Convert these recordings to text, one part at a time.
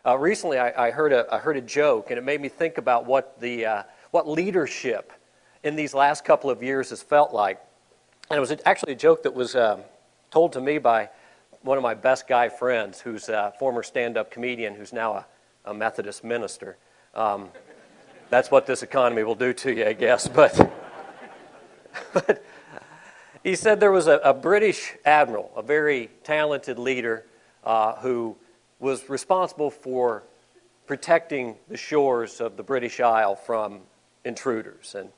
Recently, I heard a joke, and it made me think about what leadership in these last couple of years has felt like. And it was actually a joke that was told to me by one of my best guy friends, who's a former stand-up comedian, who's now a Methodist minister. That's what this economy will do to you, I guess. But he said there was a British admiral, a very talented leader, who was responsible for protecting the shores of the British Isle from intruders. And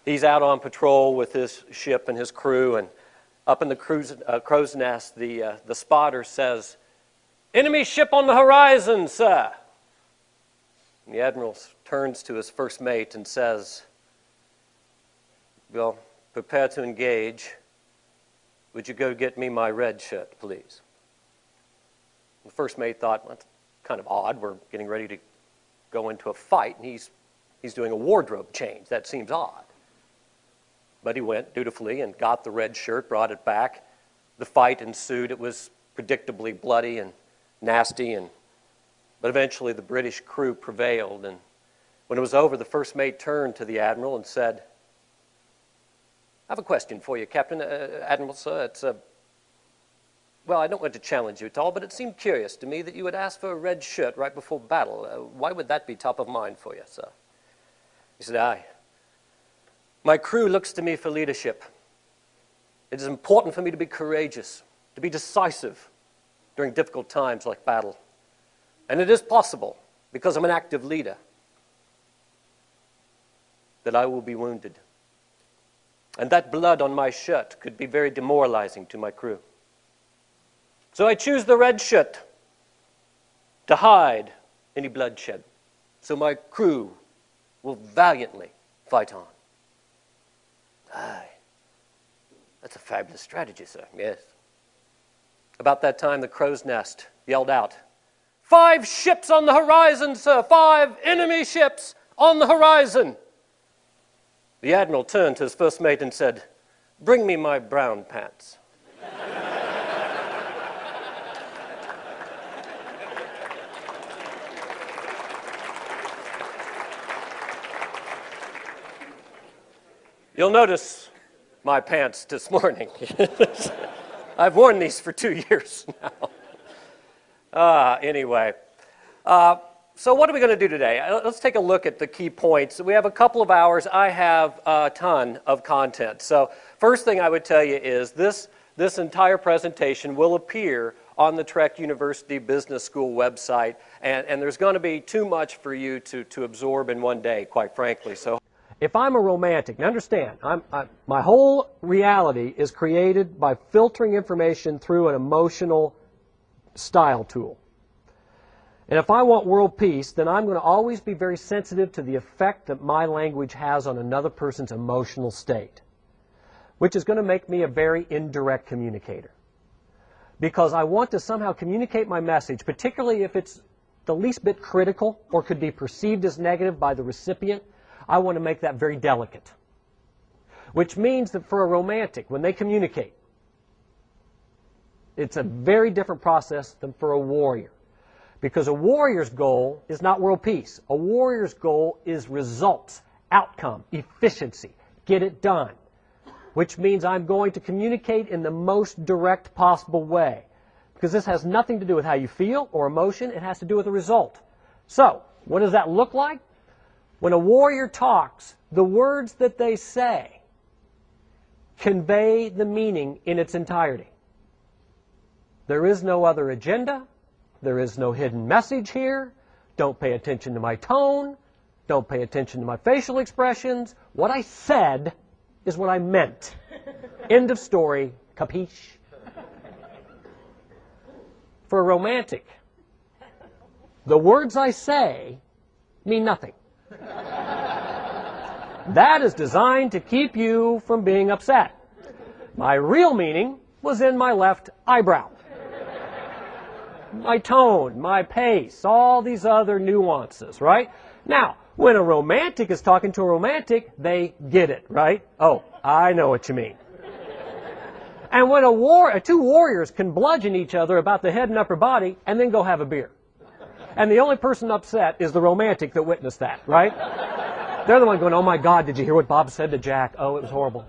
he's out on patrol with his ship and his crew, and up in the crow's nest, the spotter says, "Enemy ship on the horizon, sir." And the admiral turns to his first mate and says, "Well, prepare to engage. Would you go get me my red shirt, please?" The first mate thought, well, that's kind of odd. We're getting ready to go into a fight, and he's doing a wardrobe change. That seems odd. But he went dutifully and got the red shirt, brought it back. The fight ensued. It was predictably bloody and nasty, but eventually the British crew prevailed. And when it was over, the first mate turned to the admiral and said, "I have a question for you, Captain, Admiral, sir. It's well, I don't want to challenge you at all, but it seemed curious to me that you would ask for a red shirt right before battle. Why would that be top of mind for you, sir?" He said, "Aye. My crew looks to me for leadership. It is important for me to be courageous, to be decisive during difficult times like battle. And it is possible, because I'm an active leader, that I will be wounded. And that blood on my shirt could be very demoralizing to my crew. So I choose the red shirt to hide any bloodshed, so my crew will valiantly fight on." Aye, that's a fabulous strategy, sir. Yes. About that time, the crow's nest yelled out, "5 ships on the horizon, sir! 5 enemy ships on the horizon!" The admiral turned to his first mate and said, "Bring me my brown pants." You'll notice my pants this morning. I've worn these for 2 years now. Anyway, so what are we going to do today? Let's take a look at the key points. We have a couple of hours. I have a ton of content. So first thing I would tell you is this entire presentation will appear on the Trek University Business School website, and there's going to be too much for you to absorb in one day, quite frankly. So if I'm a romantic, now understand, my whole reality is created by filtering information through an emotional style tool. And if I want world peace, then I'm going to always be very sensitive to the effect that my language has on another person's emotional state, which is going to make me a very indirect communicator. Because I want to somehow communicate my message, particularly if it's the least bit critical or could be perceived as negative by the recipient. I want to make that very delicate, which means that for a romantic, when they communicate, it's a very different process than for a warrior. Because a warrior's goal is not world peace. A warrior's goal is results, outcome, efficiency, get it done, which means I'm going to communicate in the most direct possible way. Because this has nothing to do with how you feel or emotion. It has to do with the result. So, what does that look like? When a warrior talks, the words that they say convey the meaning in its entirety. There is no other agenda. There is no hidden message here. Don't pay attention to my tone. Don't pay attention to my facial expressions. What I said is what I meant. End of story. Capiche? For a romantic, the words I say mean nothing. That is designed to keep you from being upset. My real meaning was in my left eyebrow. My tone, my pace, all these other nuances, right? Now, when a romantic is talking to a romantic, they get it, right? Oh, I know what you mean. And when two warriors can bludgeon each other about the head and upper body and then go have a beer. And the only person upset is the romantic that witnessed that, right? They're the one going, oh my God, did you hear what Bob said to Jack? Oh, it was horrible.